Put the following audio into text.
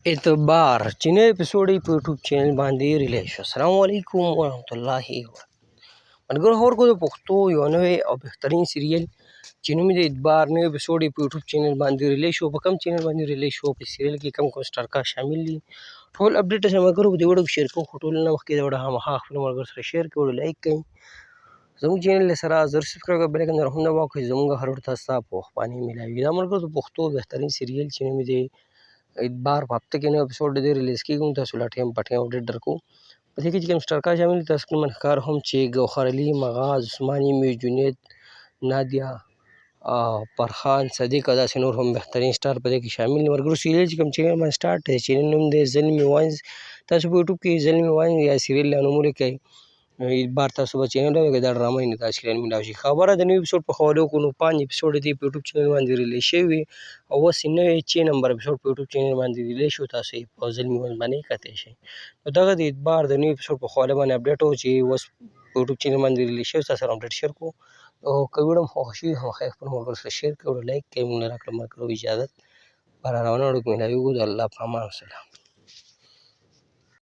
اعتبار چې نوی اپیسوډ یې په یوټیوب چینل باندې ریلیز شو. السلام علیکم ورحمت الله وبرکاته. ملګرو خبرو د پښتو یو نوی او بهترین سیریل چې نوم یې د اعتبار نوی اپیسوډ یې په یوټیوب چینل باندې ریلیز شو. په کوم چینل باندې ریلیز شو، په سیریل کې کوم کوم سټارکا شامل دي، ټول اپډیټ چې ملګرو په دې ویډیو کې شیر کوم. خو ټول نه مخکې دا ویډیو خامخا خپلو ملګرو سره شیر کړئ، لایک کړئ، زموږ چینل سره زر سبسکرایب کړئ، بیل آیکن هم دباو کړئ، زموږ هر ویډیو تاسو ته په وخت باندې میلاوي. دا ملګرو د پښتو بهترین سیریل چې نوم یې د اعتبار په هفته کې نوی اپیسوډ د دې ریلیز کېږي. موږ تاسو لا ټایم په ټایم اپډیټ درکوو. په دې کې چې کوم سټارکا شامل دي تاسو کوم ښکار هم چې ګوهر علي، مغاز، عثماني، میر جنید، نادیه، فرخان، صدیق او داسې نور هم بهترین سټار په دې کې شامل دي. ملګرو سیریل چې کوم چینل باندې سټارټ دی، چینل نوم دی زلمي واینز. تاسو په یوټیوب کې زلمي واینز یا سیریل له نوم ولیکئ، اعتبار تاسو به چینل راوړي، دا ډرامه نه تاسو کې میلاو شي. خبره د نوي اپیسوډ په حواله وکړو، نو 5 اپیسوډ دې په یوټیوب چینل باندې ریلیز شوي او اوس یې نوی 6 نمبر اپیسوډ په یوټیوب چینل باندې ریلیز شو. تاسو یې په زلمي واینز باندې کتلی شئ. نو دغه د اعتبار د نوي اپیسوډ په حواله باندې اپډیټ و چې اوس په یوټیوب چینل باندې ریلیز شوی، تاسو سره اپډیټ شیر کړو. او که ویډیو مو خوښه شوي خامخا یې خپلو ملګرو سره شیر کړئ، لایک کړئ. موږ نه راکړه ملګرو اجازت، په را روانو ویډیو کې میلاویږو. د الله په امان، وسلام.